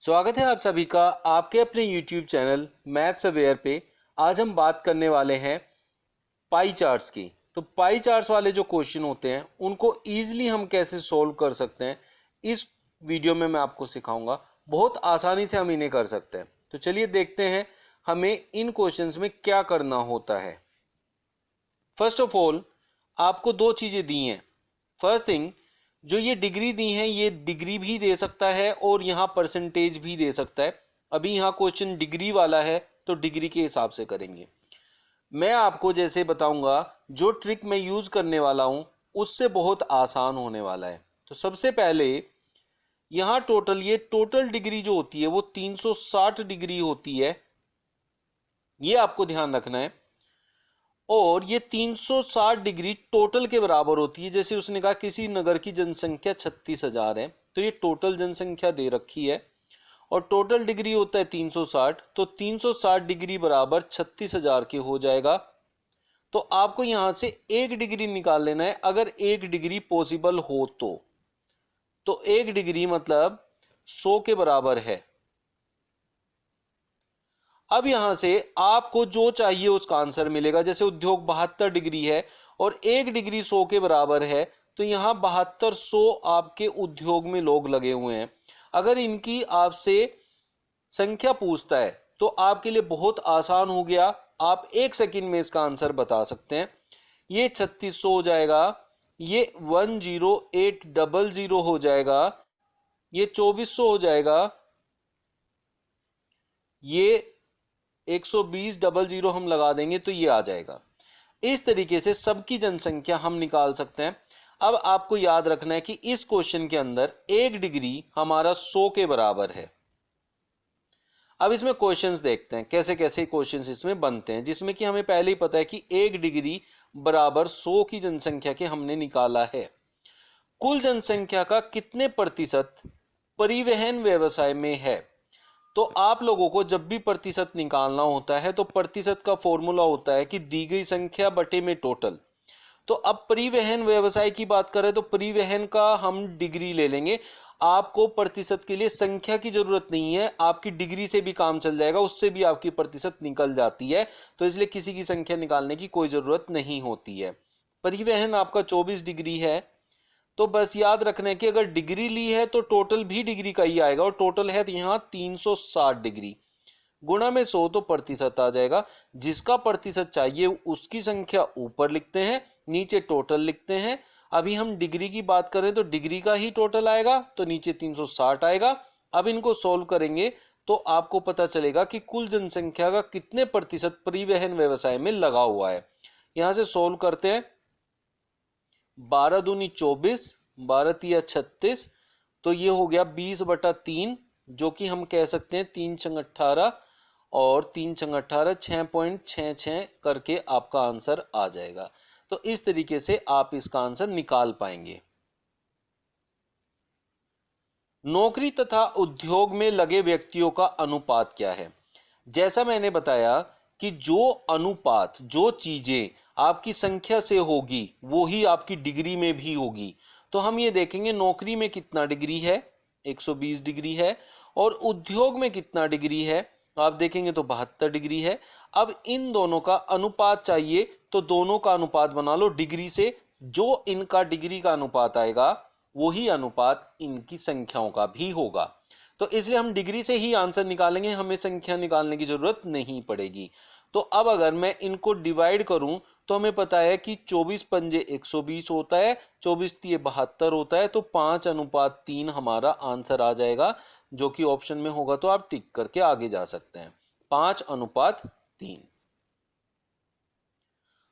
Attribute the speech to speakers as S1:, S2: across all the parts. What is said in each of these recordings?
S1: स्वागत है आप सभी का आपके अपने YouTube चैनल मैथ्स अवेयर पे। आज हम बात करने वाले हैं पाई चार्ट्स की। तो पाई चार्ट्स वाले जो क्वेश्चन होते हैं उनको ईजिली हम कैसे सोल्व कर सकते हैं, इस वीडियो में मैं आपको सिखाऊंगा। बहुत आसानी से हम इन्हें कर सकते हैं। तो चलिए देखते हैं हमें इन क्वेश्चंस में क्या करना होता है। फर्स्ट ऑफ ऑल आपको दो चीज़ें दी हैं। फर्स्ट थिंग, जो ये डिग्री दी है ये डिग्री भी दे सकता है और यहाँ परसेंटेज भी दे सकता है। अभी यहाँ क्वेश्चन डिग्री वाला है तो डिग्री के हिसाब से करेंगे। मैं आपको जैसे बताऊंगा, जो ट्रिक मैं यूज करने वाला हूं उससे बहुत आसान होने वाला है। तो सबसे पहले यहाँ ये टोटल डिग्री जो होती है वो 360 डिग्री होती है, ये आपको ध्यान रखना है। और ये 360 डिग्री टोटल के बराबर होती है। जैसे उसने कहा किसी नगर की जनसंख्या 36,000 है, तो ये टोटल जनसंख्या दे रखी है और टोटल डिग्री होता है 360, तो 360 डिग्री बराबर 36,000 के हो जाएगा। तो आपको यहां से एक डिग्री निकाल लेना है। अगर एक डिग्री पॉसिबल हो तो एक डिग्री मतलब 100 के बराबर है। अब यहां से आपको जो चाहिए उसका आंसर मिलेगा। जैसे उद्योग 72 डिग्री है और एक डिग्री 100 के बराबर है, तो यहां 7200 आपके उद्योग में लोग लगे हुए हैं। अगर इनकी आपसे संख्या पूछता है तो आपके लिए बहुत आसान हो गया, आप एक सेकंड में इसका आंसर बता सकते हैं। ये 3600 हो जाएगा, ये 10800 हो जाएगा, ये 2400 हो जाएगा, ये 120,000 हम लगा देंगे तो ये आ जाएगा। इस तरीके से सबकी जनसंख्या हम निकाल सकते हैं। अब आपको याद रखना है कि इस क्वेश्चन के अंदर एक डिग्री हमारा 100 के बराबर है। अब इसमें क्वेश्चंस देखते हैं कैसे कैसे क्वेश्चंस इसमें बनते हैं, जिसमें कि हमें पहले ही पता है कि एक डिग्री बराबर 100 की जनसंख्या के हमने निकाला है। कुल जनसंख्या का कितने प्रतिशत परिवहन व्यवसाय में है। तो आप लोगों को जब भी प्रतिशत निकालना होता है तो प्रतिशत का फॉर्मूला होता है कि दी गई संख्या बटे में टोटल। तो अब परिवहन व्यवसाय की बात करें तो परिवहन का हम डिग्री ले लेंगे। आपको प्रतिशत के लिए संख्या की जरूरत नहीं है, आपकी डिग्री से भी काम चल जाएगा, उससे भी आपकी प्रतिशत निकल जाती है। तो इसलिए किसी की संख्या निकालने की कोई जरूरत नहीं होती है। परिवहन आपका 24 डिग्री है, तो बस याद रखना है कि अगर डिग्री ली है तो टोटल भी डिग्री का ही आएगा और टोटल है यहाँ 360 डिग्री, गुणा में 100 तो प्रतिशत आ जाएगा। जिसका प्रतिशत चाहिए उसकी संख्या ऊपर लिखते हैं, नीचे टोटल लिखते हैं। अभी हम डिग्री की बात करें तो डिग्री का ही टोटल आएगा, तो नीचे 360 आएगा। अब इनको सोल्व करेंगे तो आपको पता चलेगा कि कुल जनसंख्या का कितने प्रतिशत परिवहन व्यवसाय में लगा हुआ है। यहां से सोल्व करते हैं। 12 दूनी 24, 12 तिया 36, तो ये हो गया 20/3, जो कि हम कह सकते हैं 3 छंग 18 और 3 छंग 18 6.66 करके आपका आंसर आ जाएगा। तो इस तरीके से आप इसका आंसर निकाल पाएंगे। नौकरी तथा उद्योग में लगे व्यक्तियों का अनुपात क्या है। जैसा मैंने बताया कि जो अनुपात, जो चीजें आपकी संख्या से होगी वो ही आपकी डिग्री में भी होगी। तो हम ये देखेंगे नौकरी में कितना डिग्री है, 120 डिग्री है, और उद्योग में कितना डिग्री है, आप देखेंगे तो 72 डिग्री है। अब इन दोनों का अनुपात चाहिए तो दोनों का अनुपात बना लो डिग्री से। जो इनका डिग्री का अनुपात आएगा वही अनुपात इनकी संख्याओं का भी होगा। तो इसलिए हम डिग्री से ही आंसर निकालेंगे, हमें संख्या निकालने की जरूरत नहीं पड़ेगी। तो अब अगर मैं इनको डिवाइड करूं तो हमें पता है कि 24 पंजे 120 होता है, 24 तिये 72 होता है, तो 5:3 हमारा आंसर आ जाएगा, जो कि ऑप्शन में होगा। तो आप टिक करके आगे जा सकते हैं। 5:3।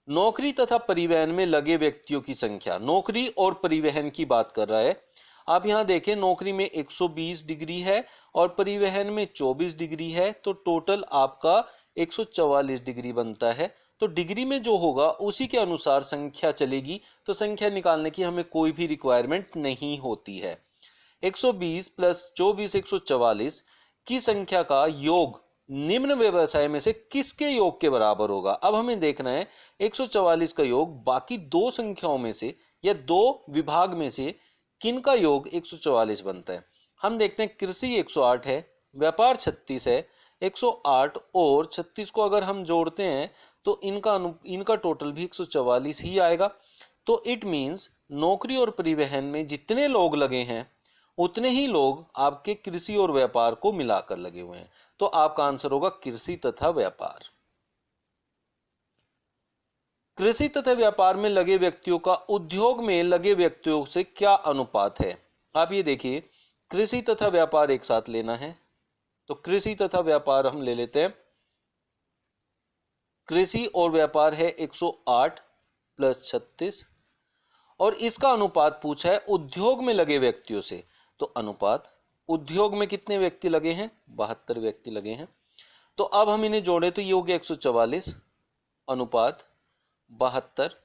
S1: नौकरी तथा परिवहन में लगे व्यक्तियों की संख्या, नौकरी और परिवहन की बात कर रहा है। आप यहां देखें नौकरी में 120 डिग्री है और परिवहन में 24 डिग्री है, तो टोटल आपका 144 डिग्री बनता है। तो डिग्री में जो होगा उसी के अनुसार संख्या चलेगी, तो संख्या निकालने की हमें कोई भी रिक्वायरमेंट नहीं होती है। 120 + 24 144 की संख्या का योग निम्न व्यवसाय में से किसके योग के बराबर होगा। अब हमें देखना है 144 का योग बाकी दो संख्याओं में से या दो विभाग में से किन का योग 144 बनता है। हम देखते हैं कृषि 108 है, व्यापार 36 है, 108 और 36 को अगर हम जोड़ते हैं तो इनका टोटल भी 144 ही आएगा। तो इट मीन्स नौकरी और परिवहन में जितने लोग लगे हैं उतने ही लोग आपके कृषि और व्यापार को मिलाकर लगे हुए हैं। तो आपका आंसर होगा कृषि तथा व्यापार। कृषि तथा व्यापार में लगे व्यक्तियों का उद्योग में लगे व्यक्तियों से क्या अनुपात है? आप ये देखिए, कृषि तथा व्यापार एक साथ लेना है तो कृषि तथा व्यापार हम ले लेते हैं। कृषि और व्यापार है 108 प्लस 36 और इसका अनुपात पूछा है उद्योग में लगे व्यक्तियों से। तो अनुपात उद्योग में कितने व्यक्ति लगे हैं? 72 व्यक्ति लगे हैं। तो अब हम इन्हें जोड़े तो ये हो गया 144 अनुपात 72।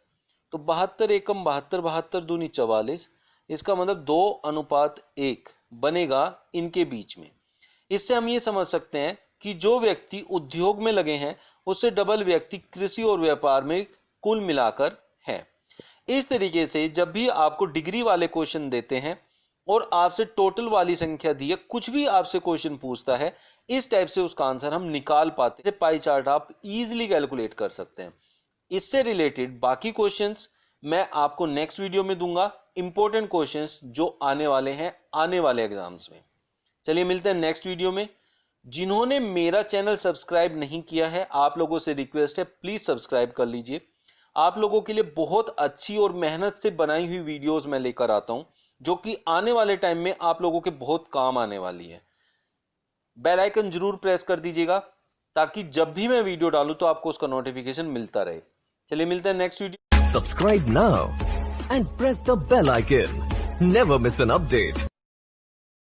S1: तो 72 एकम 72, 72 दूनी 44। इसका मतलब 2:1 बनेगा इनके बीच में। इससे हम ये समझ सकते हैं कि जो व्यक्ति उद्योग में लगे हैं उससे डबल व्यक्ति कृषि और व्यापार में कुल मिलाकर है। इस तरीके से जब भी आपको डिग्री वाले क्वेश्चन देते हैं और आपसे टोटल वाली संख्या दी है, कुछ भी आपसे क्वेश्चन पूछता है, इस टाइप से उसका आंसर हम निकाल पाते हैं। पाई चार्ट आप इजीली कैलकुलेट कर सकते हैं। इससे रिलेटेड बाकी क्वेश्चंस मैं आपको नेक्स्ट वीडियो में दूंगा, इंपॉर्टेंट क्वेश्चंस जो आने वाले हैं आने वाले एग्जाम्स में। चलिए मिलते हैं नेक्स्ट वीडियो में। जिन्होंने मेरा चैनल सब्सक्राइब नहीं किया है, आप लोगों से रिक्वेस्ट है प्लीज सब्सक्राइब कर लीजिए। आप लोगों के लिए बहुत अच्छी और मेहनत से बनाई हुई वीडियोस मैं लेकर आता हूं जो कि आने वाले टाइम में आप लोगों के बहुत काम आने वाली है। बेल आइकन जरूर प्रेस कर दीजिएगा ताकि जब भी मैं वीडियो डालूं तो आपको उसका नोटिफिकेशन मिलता रहे। चलिए मिलते हैं next video.
S2: Subscribe now and press the bell icon, never miss an update.